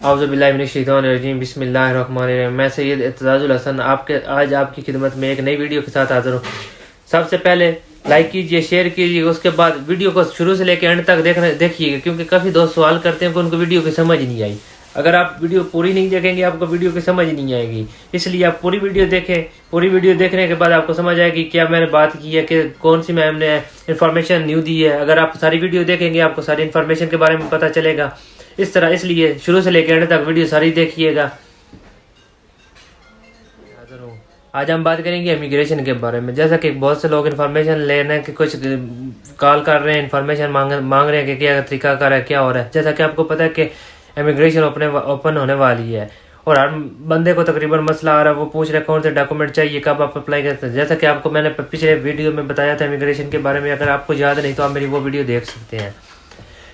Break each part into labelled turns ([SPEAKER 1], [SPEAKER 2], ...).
[SPEAKER 1] اعوذ باللہ من الشیطان الرجیم، بسم اللہ الرحمن الرحیم۔ میں سید اعتزاز الحسن آج آپ کی خدمت میں ایک نئی ویڈیو کے ساتھ حاضر ہوں۔ سب سے پہلے لائک کیجئے، شیئر کیجئے، اس کے بعد ویڈیو کو شروع سے لے کے اینڈ تک دیکھیے گا، کیونکہ کافی دوست سوال کرتے ہیں کہ ان کو ویڈیو کی سمجھ نہیں آئی۔ اگر آپ ویڈیو پوری نہیں دیکھیں گے آپ کو ویڈیو کی سمجھ نہیں آئے گی، اس لیے آپ پوری ویڈیو دیکھیں۔ پوری ویڈیو دیکھنے کے بعد آپ کو سمجھ آئے گی کیا میں نے بات کی ہے، کہ کون سی میں نے انفارمیشن نیو دی ہے۔ اگر آپ ساری ویڈیو دیکھیں گے آپ کو ساری انفارمیشن کے بارے میں پتہ چلے گا۔ اس لیے شروع سے لے کے اینڈ تک ویڈیو ساری دیکھیے گا۔ آج ہم بات کریں گے امیگریشن کے بارے میں۔ جیسا کہ بہت سے لوگ انفارمیشن لینے کے کچھ کال کر رہے ہیں، انفارمیشن مانگ رہے ہیں کہ کیا طریقہ کار ہے، کیا ہو رہا ہے۔ جیسا کہ آپ کو پتہ ہے کہ امیگریشن اوپن ہونے والی ہے، اور ہر بندے کو تقریباً مسئلہ آ رہا ہے، وہ پوچھ رہے ہیں کون سے ڈاکومنٹ چاہیے، کب آپ اپلائی کرتے ہیں۔ جیسا کہ آپ کو میں نے پچھلے ویڈیو میں بتایا تھا امیگریشن کے بارے میں، اگر آپ کو یاد نہیں تو آپ میری وہ ویڈیو دیکھ سکتے ہیں۔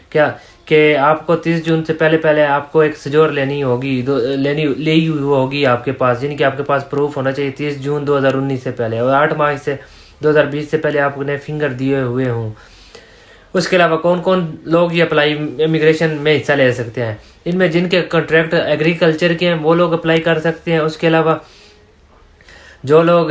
[SPEAKER 1] کیا کہ آپ کو 30 جون سے پہلے آپ کو ایک سجور لینی ہوگی آپ کے پاس، یعنی کہ آپ کے پاس پروف ہونا چاہیے 30 جون 2019 سے پہلے، اور 8 مارچ سے 2020 سے پہلے آپ نے فنگر دیے ہوئے ہوں۔ اس کے علاوہ کون لوگ یہ اپلائی امیگریشن میں حصہ لے سکتے ہیں؟ ان میں جن کے کنٹریکٹ ایگریکلچر کے ہیں وہ لوگ اپلائی کر سکتے ہیں۔ اس کے علاوہ جو لوگ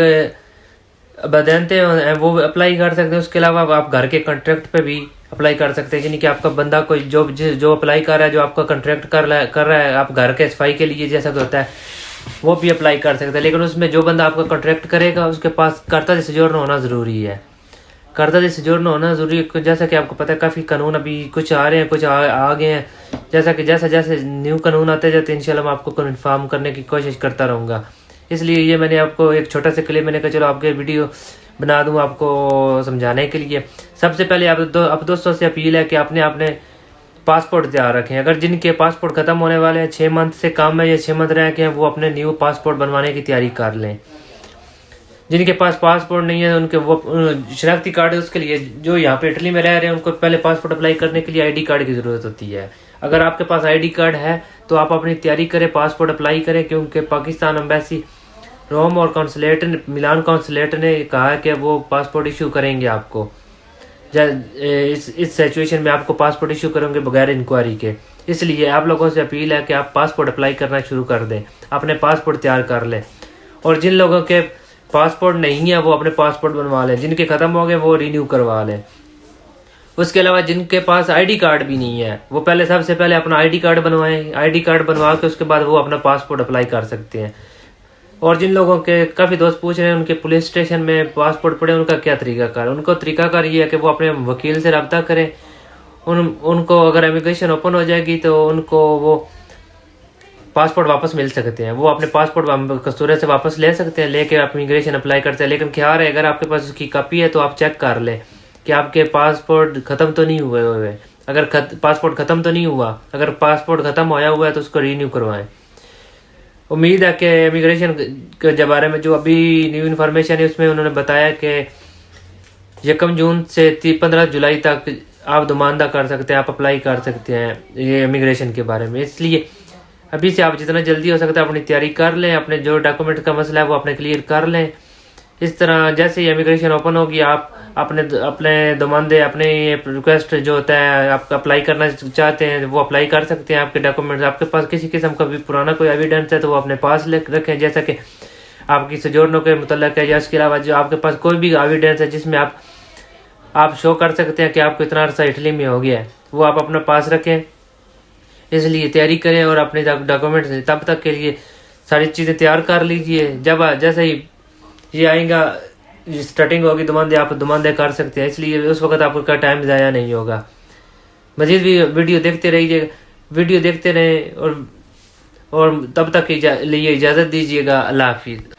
[SPEAKER 1] بدینتے ہیں وہ اپلائی کر سکتے ہیں۔ اس کے علاوہ آپ گھر کے کنٹریکٹ پہ بھی اپلائی کر سکتے ہیں، یعنی کہ آپ کا بندہ کوئی جو اپلائی کر رہا ہے، جو آپ کا کنٹریکٹ کر رہا ہے، آپ گھر کے صفائی کے لیے جیسا کہ ہوتا ہے وہ بھی اپلائی کر سکتے ہیں۔ لیکن اس میں جو بندہ آپ کا کنٹریکٹ کرے گا اس کے پاس کرتا دی سجورن ہونا ضروری ہے۔ کرتا دی سجورن ہونا ضروری ہے، جیسا کہ آپ کو پتہ ہے کافی قانون ابھی کچھ آ رہے ہیں، کچھ آ گئے ہیں۔ جیسے نیو قانون آتے جاتے ہیں انشاءاللہ میں آپ کو انفارم کرنے کی کوشش کرتا رہوں گا۔ اس لیے یہ میں نے آپ کو ایک چھوٹا سا کلپ میں نے کہا چلو آپ کے ویڈیو بنا دوں آپ کو سمجھانے کے لیے۔ سب سے پہلے آپ دوستوں سے اپیل ہے کہ اپنے پاسپورٹ تیار رکھیں۔ اگر جن کے پاسپورٹ ختم ہونے والے ہیں، 6 منتھ سے کام ہے یا 6 منتھ رہ کے ہیں، وہ اپنے نیو پاسپورٹ بنوانے کی تیاری کر لیں۔ جن کے پاس پاسپورٹ نہیں ہے ان کے وہ شناختی کارڈ ہے، اس کے لیے جو یہاں پہ اٹلی میں رہ رہے ہیں ان کو پہلے پاسپورٹ اپلائی کرنے کے لیے ID کارڈ کی ضرورت ہوتی ہے۔ اگر آپ کے پاس ID کارڈ ہے تو آپ اپنی تیاری کریں، پاسپورٹ اپلائی کریں، کیونکہ پاکستان امبیسی روم اور ملان کونسلیٹ نے کہا ہے کہ وہ پاسپورٹ ایشو کریں گے آپ کو۔ اس سچویشن میں آپ کو پاسپورٹ ایشو کریں گے بغیر انکوائری کے۔ اس لیے آپ لوگوں سے اپیل ہے کہ آپ پاسپورٹ اپلائی کرنا شروع کر دیں، اپنے پاسپورٹ تیار کر لیں۔ اور جن لوگوں کے پاسپورٹ نہیں ہے وہ اپنے پاسپورٹ بنوا لیں، جن کے ختم ہو گئے وہ رینیو کروا لیں۔ اس کے علاوہ جن کے پاس ID کارڈ بھی نہیں ہے وہ سب سے پہلے اپنا ID کارڈ بنوائیں۔ ID کارڈ بنوا کے اس کے بعد وہ اپنا پاسپورٹ اپلائی کر سکتے ہیں۔ اور جن لوگوں کے کافی دوست پوچھ رہے ہیں ان کے پولیس اسٹیشن میں پاسپورٹ پڑے، ان کا کیا طریقہ کار؟ ان کو طریقہ کار یہ ہے کہ وہ اپنے وکیل سے رابطہ کریں۔ ان کو اگر امیگریشن اوپن ہو جائے گی تو ان کو وہ پاسپورٹ واپس مل سکتے ہیں، وہ اپنے پاسپورٹ کستورے سے واپس لے سکتے ہیں، لے کے امیگریشن اپلائی کرتے ہیں۔ لیکن خیال ہے اگر آپ کے پاس اس کی کاپی ہے تو آپ چیک کر لیں کہ آپ کے پاسپورٹ ختم تو نہیں ہوئے۔ اگر پاسپورٹ ختم تو نہیں ہوا، اگر پاسپورٹ ختم ہوا ہے تو اس کو رینیو کروائیں۔ امید ہے کہ امیگریشن کے بارے میں جو ابھی نیو انفارمیشن ہے اس میں انہوں نے بتایا کہ 1 جون سے 15 جولائی تک آپ دماندہ کر سکتے ہیں، آپ اپلائی کر سکتے ہیں یہ امیگریشن کے بارے میں۔ اس لیے ابھی سے آپ جتنا جلدی ہو سکتا ہے اپنی تیاری کر لیں، اپنے جو ڈاکومنٹ کا مسئلہ ہے وہ اپنے کلیئر کر لیں۔ اس طرح جیسے ہی امیگریشن اوپن ہوگی آپ اپنے دماندے اپنے ریکویسٹ جو ہوتا ہے آپ اپلائی کرنا چاہتے ہیں وہ اپلائی کر سکتے ہیں۔ آپ کے ڈاکومنٹس آپ کے پاس کسی قسم کا بھی پرانا کوئی ایویڈنس ہے تو وہ اپنے پاس رکھیں، جیسا کہ آپ کی سجورنوں کے متعلق ہے، یا اس کے علاوہ جو آپ کے پاس کوئی بھی ایویڈنس ہے جس میں آپ شو کر سکتے ہیں کہ آپ کو اتنا عرصہ اٹلی میں ہو گیا ہے، وہ آپ اپنے پاس رکھیں۔ اس لیے تیاری کریں اور اپنے ڈاکومنٹس تب تک کے لیے ساری چیزیں تیار کر لیجئے۔ جیسے ہی یہ آئیں گا سٹارٹنگ ہوگی دماندے، آپ دماندے کر سکتے ہیں، اس لیے اس وقت آپ کا ٹائم ضائع نہیں ہوگا۔ مزید بھی ویڈیو دیکھتے رہیں اور تب تک لیے اجازت دیجیے گا۔ اللہ حافظ۔